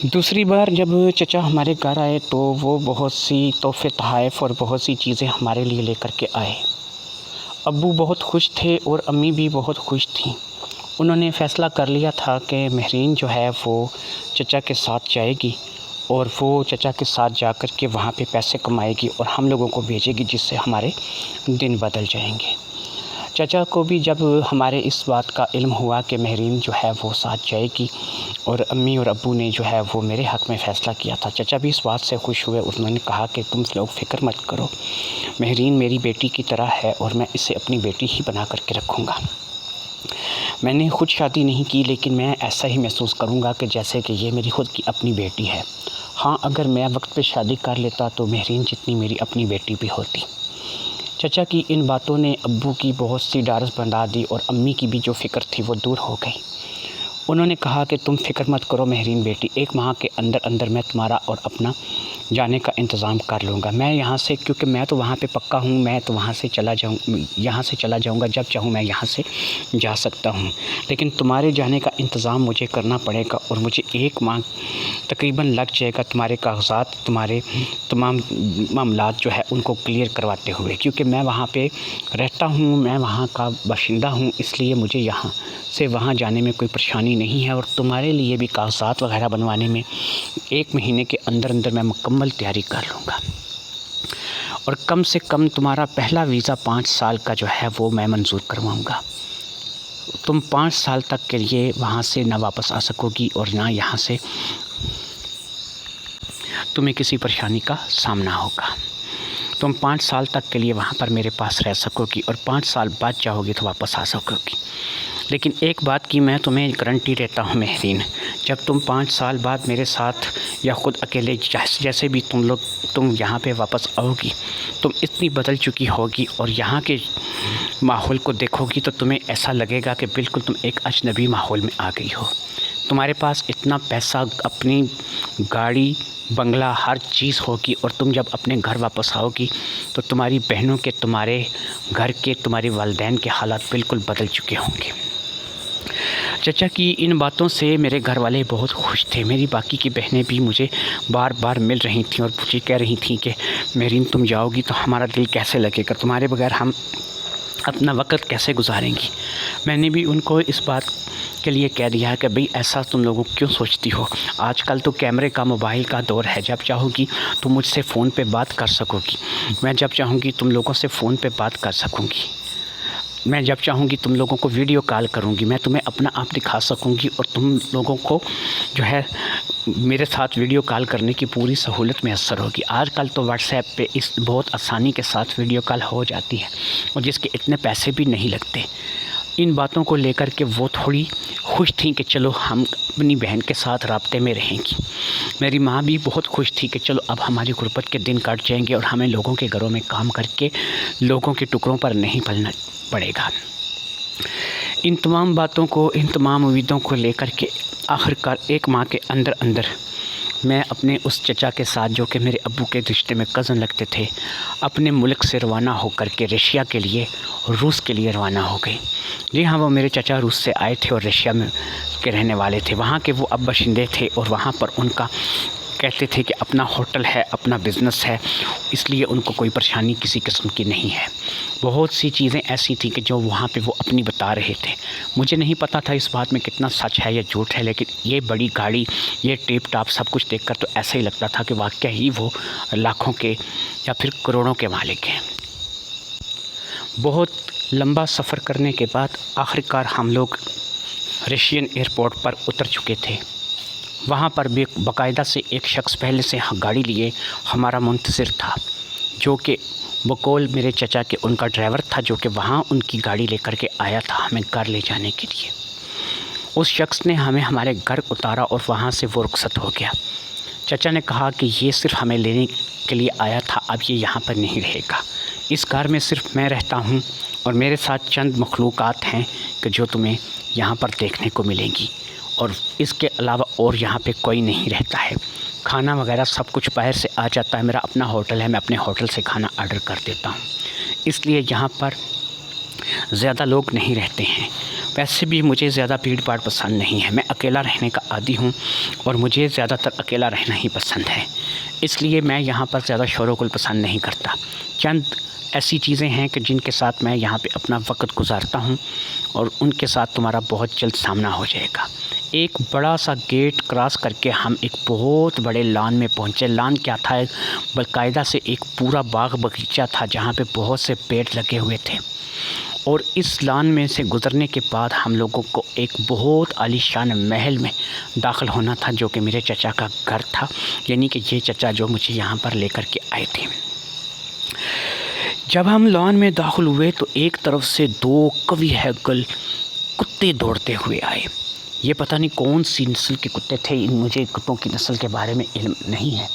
दूसरी बार जब चचा हमारे घर आए तो वो बहुत सी तोहफ़े तोहफ़ और बहुत सी चीज़ें हमारे लिए लेकर के आए। अब्बू बहुत खुश थे और अम्मी भी बहुत खुश थीं। उन्होंने फ़ैसला कर लिया था कि महरीन जो है वो चचा के साथ जाएगी और वो चचा के साथ जाकर के वहाँ पे पैसे कमाएगी और हम लोगों को भेजेगी, जिससे हमारे दिन बदल जाएंगे। चचा को भी जब हमारे इस बात का इल्म हुआ कि महरीन जो है वो साथ जाएगी और अम्मी और अब्बू ने जो है वो मेरे हक़ में फ़ैसला किया था, चचा भी इस बात से खुश हुए। उन्होंने कहा कि तुम लोग फ़िक्र मत करो, महरीन मेरी बेटी की तरह है और मैं इसे अपनी बेटी ही बना कर के रखूँगा। मैंने खुद शादी नहीं की, लेकिन मैं ऐसा ही महसूस करूँगा कि जैसे कि ये मेरी खुद की अपनी बेटी है। हाँ, अगर मैं वक्त पे शादी कर लेता तो महरीन जितनी मेरी अपनी बेटी भी होती। चचा की इन बातों ने अब्बू की बहुत सी ढाढ़स बंधा दी और अम्मी की भी जो फ़िक्र थी वो दूर हो गई। उन्होंने कहा कि तुम फ़िक्र मत करो महरीन बेटी, 1 माह के अंदर मैं तुम्हारा और अपना जाने का इंतज़ाम कर लूँगा। मैं यहाँ से, क्योंकि मैं तो वहाँ पे पक्का हूँ, मैं तो वहाँ से चला जाऊँगा, जब चाहूँ मैं यहाँ से जा सकता हूँ। लेकिन तुम्हारे जाने का इंतज़ाम मुझे करना पड़ेगा और मुझे 1 माह तकरीबन लग जाएगा तुम्हारे कागज़ात, तुम्हारे तमाम मामलात जो है उनको क्लियर करवाते हुए, क्योंकि मैं वहाँ पे रहता हूँ, मैं वहाँ का बाशिंदा हूँ, इसलिए मुझे यहाँ से वहाँ जाने में कोई परेशानी नहीं है। और तुम्हारे लिए भी कागज़ात वगैरह बनवाने में 1 महीने के अंदर मैं मुकम्मल तैयारी कर लूँगा और कम से कम तुम्हारा पहला वीज़ा 5 साल का जो है वो मैं मंजूर करवाऊँगा। तुम 5 साल तक के लिए वहाँ से ना वापस आ सकोगी और ना यहाँ से तुम्हें किसी परेशानी का सामना होगा। तुम 5 साल तक के लिए वहाँ पर मेरे पास रह सकोगी और 5 साल बाद चाहोगी तो वापस आ सकोगी। लेकिन एक बात की मैं तुम्हें गारंटी देता हूँ महरीन, जब तुम 5 साल बाद मेरे साथ या ख़ुद अकेले जैसे भी तुम यहाँ पे वापस आओगी, तुम इतनी बदल चुकी होगी और यहाँ के माहौल को देखोगी तो तुम्हें ऐसा लगेगा कि बिल्कुल तुम एक अजनबी माहौल में आ गई हो। तुम्हारे पास इतना पैसा, अपनी गाड़ी, बंगला, हर चीज़ होगी और तुम जब अपने घर वापस आओगी तो तुम्हारी बहनों के, तुम्हारे घर के, तुम्हारे वालिदैन के हालात बिल्कुल बदल चुके होंगे। चचा की इन बातों से मेरे घर वाले बहुत खुश थे। मेरी बाकी की बहनें भी मुझे बार बार मिल रही थीं और मुझे कह रही थीं कि महरीन तुम जाओगी तो हमारा दिल कैसे लगेगा, तुम्हारे बगैर हम अपना वक़्त कैसे गुजारेंगी। मैंने भी उनको इस बात के लिए कह दिया है कि भाई ऐसा तुम लोगों क्यों सोचती हो, आजकल तो कैमरे का, मोबाइल का दौर है, जब चाहोगी तुम मुझसे फ़ोन पे बात कर सकोगी, मैं जब चाहूँगी तुम लोगों से फ़ोन पे बात कर सकूँगी, मैं जब चाहूँगी तुम लोगों को वीडियो कॉल करूँगी, मैं तुम्हें अपना आप दिखा सकूँगी और तुम लोगों को जो है मेरे साथ वीडियो कॉल करने की पूरी सहूलत मैसर होगी। आजकल तो व्हाट्सएप पे इस बहुत आसानी के साथ वीडियो कॉल हो जाती है और जिसके इतने पैसे भी नहीं लगते। इन बातों को लेकर के वो थोड़ी खुश थी कि चलो हम अपनी बहन के साथ राब्ते में रहेंगी। मेरी माँ भी बहुत खुश थी कि चलो अब हमारी गुर्बत के दिन कट जाएंगे और हमें लोगों के घरों में काम करके लोगों के टुकड़ों पर नहीं पलना पड़ेगा। इन तमाम बातों को, इन तमाम उम्मीदों को लेकर के आखिरकार 1 माह के अंदर मैं अपने उस चचा के साथ, जो कि मेरे अब्बू के रिश्ते में कज़न लगते थे, अपने मुल्क से रवाना होकर के रशिया के लिए, रूस के लिए रवाना हो गई। जी हाँ, वो मेरे चचा रूस से आए थे और रशिया में के रहने वाले थे। वहाँ के वो अब बाशिंदे थे और वहाँ पर उनका कहते थे कि अपना होटल है, अपना बिज़नेस है, इसलिए उनको कोई परेशानी किसी किस्म की नहीं है। बहुत सी चीज़ें ऐसी थी कि जो वहाँ पे वो अपनी बता रहे थे। मुझे नहीं पता था इस बात में कितना सच है या झूठ है, लेकिन ये बड़ी गाड़ी, ये टिप टाप सब कुछ देखकर तो ऐसा ही लगता था कि वाकई ही वो लाखों के या फिर करोड़ों के मालिक हैं। बहुत लंबा सफ़र करने के बाद आखिरकार हम लोग रशियन एयरपोर्ट पर उतर चुके थे। वहाँ पर भी बाकायदा से एक शख्स पहले से गाड़ी लिए हमारा मुंतज़िर था, जो कि बकौल मेरे चचा के उनका ड्राइवर था, जो कि वहाँ उनकी गाड़ी लेकर के आया था हमें घर ले जाने के लिए। उस शख्स ने हमें हमारे घर उतारा और वहाँ से वो रुखसत हो गया। चचा ने कहा कि ये सिर्फ़ हमें लेने के लिए आया था, अब ये यहाँ पर नहीं रहेगा। इस घर में सिर्फ़ मैं रहता हूँ और मेरे साथ चंद मखलूक़ात हैं कि जो तुम्हें यहाँ पर देखने को मिलेंगी और इसके अलावा और यहाँ पे कोई नहीं रहता है। खाना वगैरह सब कुछ बाहर से आ जाता है, मेरा अपना होटल है, मैं अपने होटल से खाना ऑर्डर कर देता हूँ, इसलिए यहाँ पर ज़्यादा लोग नहीं रहते हैं। वैसे भी मुझे ज़्यादा भीड़ भाड़ पसंद नहीं है, मैं अकेला रहने का आदी हूँ और मुझे ज़्यादातर अकेला रहना ही पसंद है। इसलिए मैं यहाँ पर ज़्यादा शोर-गुल पसंद नहीं करता। चंद ऐसी चीज़ें हैं कि जिनके साथ मैं यहाँ पे अपना वक्त गुजारता हूँ और उनके साथ तुम्हारा बहुत जल्द सामना हो जाएगा। एक बड़ा सा गेट क्रॉस करके हम एक बहुत बड़े लॉन में पहुँचे। लॉन क्या था, बाकायदा से एक पूरा बाग बगीचा था जहाँ पे बहुत से पेड़ लगे हुए थे और इस लॉन में से गुज़रने के बाद हम लोगों को एक बहुत आलीशान महल में दाखिल होना था जो कि मेरे चचा का घर था, यानी कि ये चचा जो मुझे यहाँ पर लेकर के आए थे। जब हम लॉन में दाखिल हुए तो एक तरफ से 2 कवि हैकल कुत्ते दौड़ते हुए आए। ये पता नहीं कौन सी नस्ल के कुत्ते थे, मुझे कुत्तों की नस्ल के बारे में इल्म नहीं है,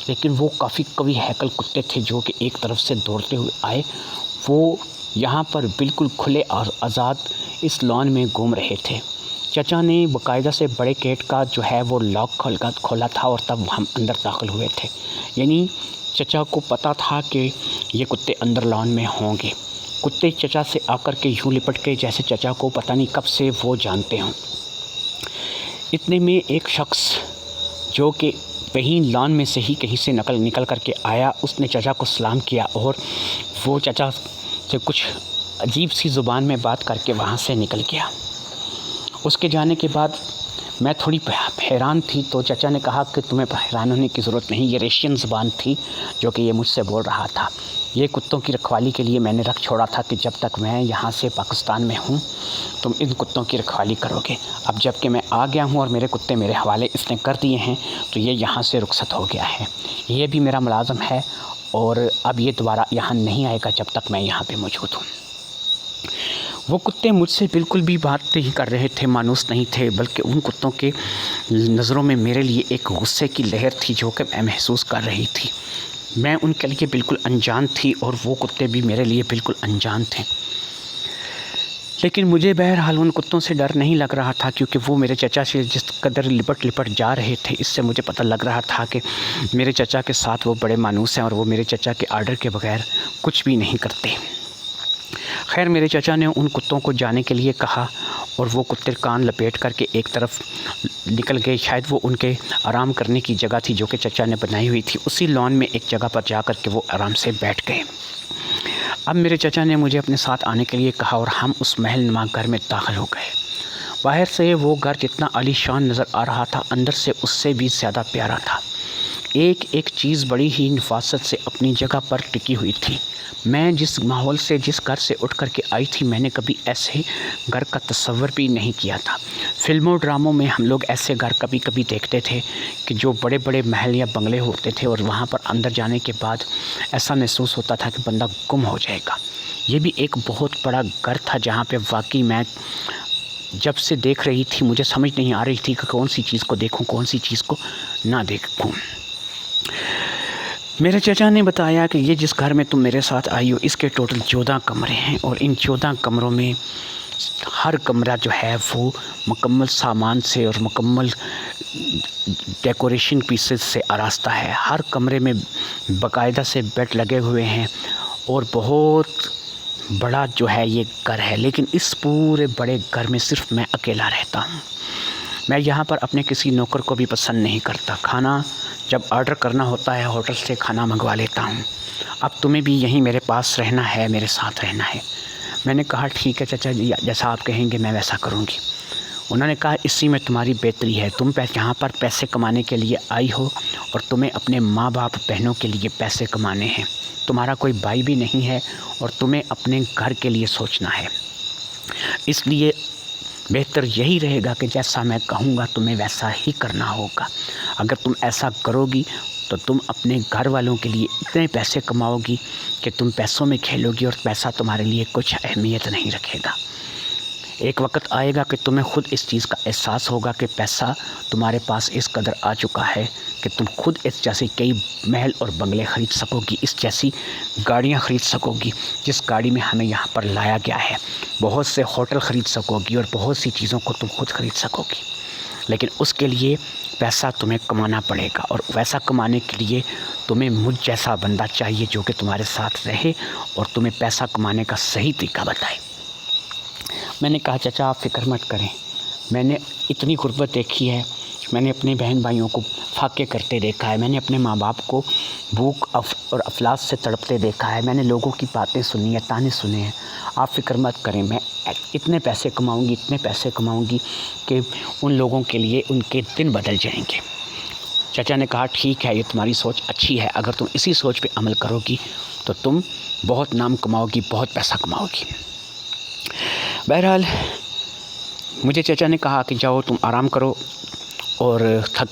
लेकिन वो काफ़ी कवि हैकल कुत्ते थे जो कि एक तरफ से दौड़ते हुए आए। वो यहाँ पर बिल्कुल खुले और आज़ाद इस लॉन में घूम रहे थे। चचा ने बाकायदा से बड़े गेट का जो है वो लॉक खोला था और तब हम अंदर दाखिल हुए थे। यानी चचा को पता था कि ये कुत्ते अंदर लॉन में होंगे। कुत्ते चचा से आकर के यूँ लिपट के जैसे चचा को पता नहीं कब से वो जानते हों। इतने में एक शख्स जो कि वहीं लॉन में से ही कहीं से निकल करके आया, उसने चचा को सलाम किया और वो चचा से कुछ अजीब सी ज़ुबान में बात करके वहाँ से निकल गया। उसके जाने के बाद मैं थोड़ी हैरान थी, तो चचा ने कहा कि तुम्हें हैरान होने की ज़रूरत नहीं, ये रशियन ज़ुबान थी जो कि ये मुझसे बोल रहा था। ये कुत्तों की रखवाली के लिए मैंने रख छोड़ा था कि जब तक मैं यहाँ से पाकिस्तान में हूँ तुम इन कुत्तों की रखवाली करोगे। अब जब कि मैं आ गया हूँ और मेरे कुत्ते मेरे हवाले इसने कर दिए हैं तो ये यहाँ से रुखसत हो गया है। ये भी मेरा मुलाज़म है और अब ये दोबारा यहाँ नहीं आएगा जब तक मैं यहाँ पे मौजूद हूँ। वो कुत्ते मुझसे बिल्कुल भी बात नहीं कर रहे थे, मानूस नहीं थे, बल्कि उन कुत्तों के नज़रों में मेरे लिए एक गुस्से की लहर थी जो कि मैं महसूस कर रही थी। मैं उनके लिए बिल्कुल अनजान थी और वो कुत्ते भी मेरे लिए बिल्कुल अनजान थे। लेकिन मुझे बहरहाल उन कुत्तों से डर नहीं लग रहा था, क्योंकि वो मेरे चचा से जिस कदर लिपट जा रहे थे, इससे मुझे पता लग रहा था कि मेरे चचा के साथ वो बड़े मानूस हैं और वो मेरे चचा के आर्डर के बगैर कुछ भी नहीं करते। खैर, मेरे चचा ने उन कुत्तों को जाने के लिए कहा और वो कुत्ते कान लपेट करके एक तरफ निकल गए। शायद वो उनके आराम करने की जगह थी जो कि चचा ने बनाई हुई थी। उसी लॉन में एक जगह पर जा कर के वो आराम से बैठ गए। अब मेरे चचा ने मुझे अपने साथ आने के लिए कहा और हम उस महल नुमा घर में दाखिल हो गए। बाहर से वो घर जितना आलीशान नज़र आ रहा था, अंदर से उससे भी ज़्यादा प्यारा था। एक एक चीज़ बड़ी ही नफासत से अपनी जगह पर टिकी हुई थी। मैं जिस माहौल से, जिस घर से उठ कर के आई थी, मैंने कभी ऐसे घर का तस्वर भी नहीं किया था। फिल्मों ड्रामों में हम लोग ऐसे घर कभी कभी देखते थे कि जो बड़े बड़े महल या बंगले होते थे और वहाँ पर अंदर जाने के बाद ऐसा महसूस होता था कि बंदा गुम हो जाएगा। ये भी एक बहुत बड़ा घर था जहाँ पे वाकई मैं जब से देख रही थी मुझे समझ नहीं आ रही थी कि कौन सी चीज़ को देखूँ, कौन सी चीज़ को ना देखूँ। मेरे चचा ने बताया कि ये जिस घर में तुम मेरे साथ आई हो, इसके टोटल 14 कमरे हैं और इन 14 कमरों में हर कमरा जो है वो मुकम्मल सामान से और मुकम्मल डेकोरेशन पीसेस से आरास्ता है। हर कमरे में बाकायदा से बेड लगे हुए हैं और बहुत बड़ा जो है ये घर है। लेकिन इस पूरे बड़े घर में सिर्फ मैं अकेला रहता हूँ। मैं यहाँ पर अपने किसी नौकर को भी पसंद नहीं करता। खाना जब ऑर्डर करना होता है होटल से खाना मंगवा लेता हूँ। अब तुम्हें भी यहीं मेरे पास रहना है, मेरे साथ रहना है। मैंने कहा ठीक है चाचा जी, जैसा आप कहेंगे मैं वैसा करूँगी। उन्होंने कहा इसी में तुम्हारी बेहतरी है, तुम यहाँ पर पैसे कमाने के लिए आई हो और तुम्हें अपने माँ बाप बहनों के लिए पैसे कमाने हैं। तुम्हारा कोई भाई भी नहीं है और तुम्हें अपने घर के लिए सोचना है। इसलिए बेहतर यही रहेगा कि जैसा मैं कहूँगा तुम्हें वैसा ही करना होगा। अगर तुम ऐसा करोगी तो तुम अपने घर वालों के लिए इतने पैसे कमाओगी कि तुम पैसों में खेलोगी और पैसा तुम्हारे लिए कुछ अहमियत नहीं रखेगा। एक वक्त आएगा कि तुम्हें खुद इस चीज़ का एहसास होगा कि पैसा तुम्हारे पास इस कदर आ चुका है कि तुम खुद इस जैसे कई महल और बंगले ख़रीद सकोगी, इस जैसी गाड़ियाँ ख़रीद सकोगी जिस गाड़ी में हमें यहाँ पर लाया गया है। बहुत से होटल ख़रीद सकोगी और बहुत सी चीज़ों को तुम खुद ख़रीद सकोगी। लेकिन उसके लिए पैसा तुम्हें कमाना पड़ेगा और वैसा कमाने के लिए तुम्हें मुझ जैसा बंदा चाहिए जो कि तुम्हारे साथ रहे और तुम्हें पैसा कमाने का सही तरीका बताए। मैंने कहा चाचा आप फ़िक्र मत करें, मैंने इतनी गुर्बत देखी है, मैंने अपने बहन भाइयों को फाके करते देखा है, मैंने अपने माँ बाप को भूख और अफलास से तड़पते देखा है, मैंने लोगों की बातें सुनी है, ताने सुने हैं। आप फ़िक्र मत करें, मैं इतने पैसे कमाऊँगी कि उन लोगों के लिए उनके दिन बदल जाएंगे। चाचा ने कहा ठीक है, ये तुम्हारी सोच अच्छी है, अगर तुम इसी सोच पे अमल करोगी तो तुम बहुत नाम कमाओगी, बहुत पैसा कमाओगी। बहरहाल मुझे चाचा ने कहा कि जाओ तुम आराम करो और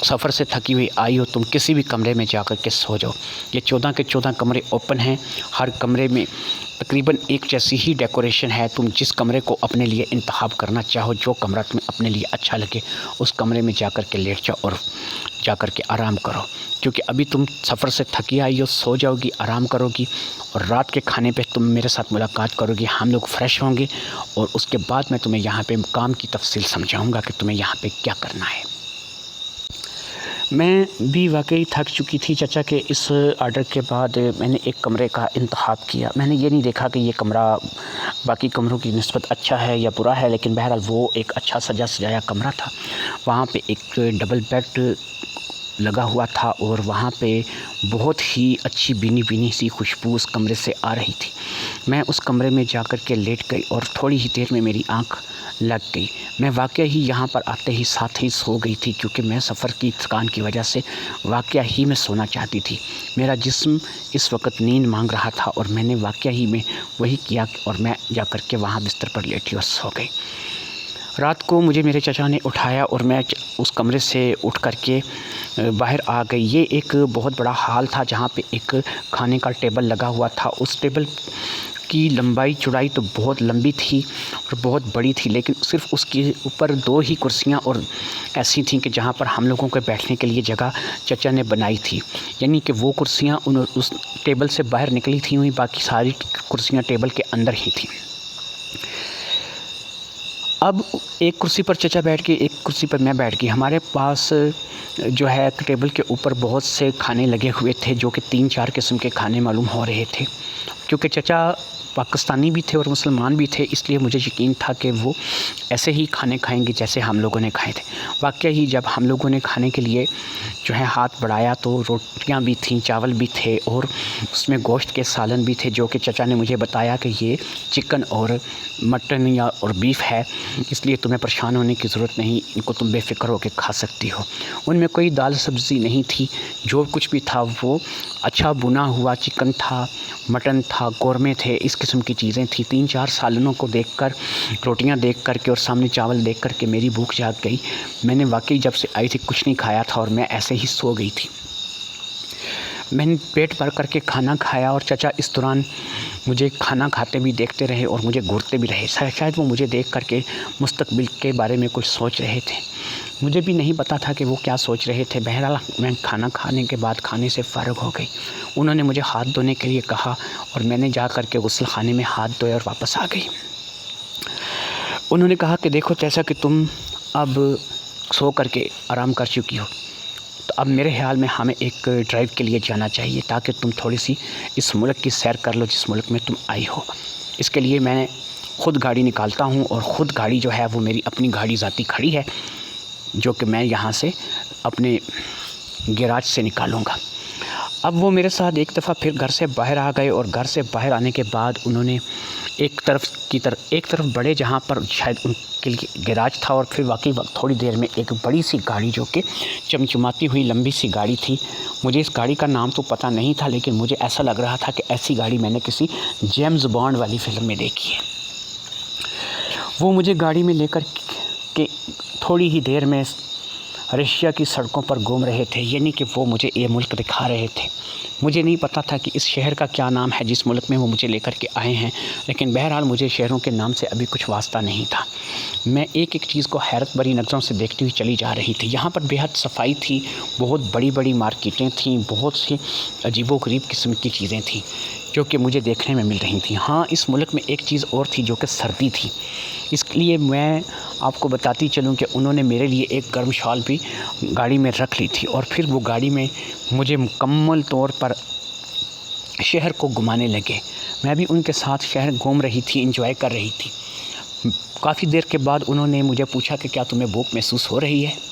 सफ़र से थकी हुई आई हो, तुम किसी भी कमरे में जाकर के सो जाओ। ये 14 के 14 कमरे ओपन हैं, हर कमरे में तकरीबन एक जैसी ही डेकोरेशन है। तुम जिस कमरे को अपने लिए इंतखाब करना चाहो, जो कमरा तुम्हें अपने लिए अच्छा लगे, उस कमरे में जाकर के लेट जाओ और जाकर के आराम करो, क्योंकि अभी तुम सफ़र से थकी आई हो, सो जाओगी, आराम करोगी और रात के खाने पे तुम मेरे साथ मुलाकात करोगी, हम लोग फ्रेश होंगे और उसके बाद मैं तुम्हें यहाँ पे काम की तफसील समझाऊँगा कि तुम्हें यहाँ पे क्या करना है। मैं भी वाकई थक चुकी थी चाचा के इस ऑर्डर के बाद। मैंने एक कमरे का इंतखाब किया। मैंने ये नहीं देखा कि ये कमरा बाकी कमरों की निस्बत अच्छा है या बुरा है, लेकिन बहरहाल वो एक अच्छा सजाया कमरा था। वहाँ पे एक डबल बेड लगा हुआ था और वहाँ पे बहुत ही अच्छी भीनी सी खुशबू उस कमरे से आ रही थी। मैं उस कमरे में जाकर के लेट गई और थोड़ी ही देर में मेरी आँख लग गई। मैं वाक़ई ही यहाँ पर आते ही साथ ही सो गई थी, क्योंकि मैं सफ़र की थकान की वजह से वाक़ई ही मैं सोना चाहती थी। मेरा जिस्म इस वक्त नींद मांग रहा था और मैंने वाक़ई ही में वही किया और मैं जाकर के वहाँ बिस्तर पर लेटी और सो गई। रात को मुझे मेरे चाचा ने उठाया और मैं उस कमरे से उठ कर के बाहर आ गई। ये एक बहुत बड़ा हॉल था जहाँ पे एक खाने का टेबल लगा हुआ था। उस टेबल की लंबाई चौड़ाई तो बहुत लंबी थी और बहुत बड़ी थी, लेकिन सिर्फ उसके ऊपर 2 ही कुर्सियाँ और ऐसी थीं कि जहाँ पर हम लोगों के बैठने के लिए जगह चाचा ने बनाई थी। यानी कि वो कुर्सियाँ उस टेबल से बाहर निकली थी हुई, बाकी सारी कुर्सियाँ टेबल के अंदर ही थी। अब एक कुर्सी पर चाचा बैठ के, एक कुर्सी पर मैं बैठ गई। हमारे पास जो है टेबल के ऊपर बहुत से खाने लगे हुए थे, जो कि 3-4 किस्म के खाने मालूम हो रहे थे। क्योंकि चाचा पाकिस्तानी भी थे और मुसलमान भी थे, इसलिए मुझे यकीन था कि वो ऐसे ही खाने खाएंगे जैसे हम लोगों ने खाए थे। वाकई ही जब हम लोगों ने खाने के लिए जो है हाथ बढ़ाया तो रोटियां भी थीं, चावल भी थे और उसमें गोश्त के सालन भी थे, जो कि चाचा ने मुझे बताया कि ये चिकन और मटन या और बीफ है, इसलिए तुम्हें परेशान होने की ज़रूरत नहीं, इनको तुम बेफ़िक्र होकर खा सकती हो। उनमें कोई दाल सब्ज़ी नहीं थी, जो कुछ भी था वो अच्छा भुना हुआ चिकन था, मटन था, कौरमे थे, इस किस्म की चीज़ें थी। 3-4 सालनों को देखकर, रोटियां देख कर के और सामने चावल देख कर के मेरी भूख जाग गई। मैंने वाकई जब से आई थी कुछ नहीं खाया था और मैं ऐसे ही सो गई थी। मैंने पेट भर करके खाना खाया और चाचा इस दौरान मुझे खाना खाते भी देखते रहे और मुझे घूरते भी रहे। शायद वो मुझे देख करके मुस्तकबिल के बारे में कुछ सोच रहे थे। मुझे भी नहीं पता था कि वो क्या सोच रहे थे। बहरहाल मैं खाना खाने के बाद खाने से फ़ारिग हो गई। उन्होंने मुझे हाथ धोने के लिए कहा और मैंने जा कर के गुस्ल खाने में हाथ धोए और वापस आ गई। उन्होंने कहा कि देखो जैसा कि तुम अब सो करके आराम कर चुकी हो, तो अब मेरे ख्याल में हमें एक ड्राइव के लिए जाना चाहिए, ताकि तुम थोड़ी सी इस मुल्क की सैर कर लो जिस मुल्क में तुम आई हो। इसके लिए मैं ख़ुद गाड़ी निकालता हूँ और ख़ुद गाड़ी जो है वो मेरी अपनी गाड़ी ज़ाती खड़ी है, जो कि मैं यहाँ से अपने गैराज से निकालूँगा। अब वो मेरे साथ एक दफ़ा फिर घर से बाहर आ गए और घर से बाहर आने के बाद उन्होंने एक तरफ बढ़े जहाँ पर शायद उनके लिए गैराज था, और फिर वाकई थोड़ी देर में एक बड़ी सी गाड़ी जो कि चमचमाती हुई लंबी सी गाड़ी थी। मुझे इस गाड़ी का नाम तो पता नहीं था, लेकिन मुझे ऐसा लग रहा था कि ऐसी गाड़ी मैंने किसी जेम्स बॉन्ड वाली फ़िल्म में देखी है। वो मुझे गाड़ी में लेकर के थोड़ी ही देर में रशिया की सड़कों पर घूम रहे थे, यानी कि वो मुझे ये मुल्क दिखा रहे थे। मुझे नहीं पता था कि इस शहर का क्या नाम है जिस मुल्क में वो मुझे लेकर के आए हैं, लेकिन बहरहाल मुझे शहरों के नाम से अभी कुछ वास्ता नहीं था। मैं एक एक चीज़ को हैरत भरी नज़रों से देखती हुई चली जा रही थी। यहाँ पर बेहद सफाई थी, बहुत बड़ी बड़ी मार्केटें थीं, बहुत सी अजीबोगरीब किस्म की चीज़ें थीं जो कि मुझे देखने में मिल रही थी। हाँ, इस मुल्क में एक चीज़ और थी जो कि सर्दी थी। इसलिए मैं आपको बताती चलूँ कि उन्होंने मेरे लिए एक गर्म शॉल भी गाड़ी में रख ली थी और फिर वो गाड़ी में मुझे मुकम्मल तौर पर शहर को घुमाने लगे। मैं भी उनके साथ शहर घूम रही थी, एंजॉय कर रही थी। काफ़ी देर के बाद उन्होंने मुझे पूछा कि क्या तुम्हें भूख महसूस हो रही है।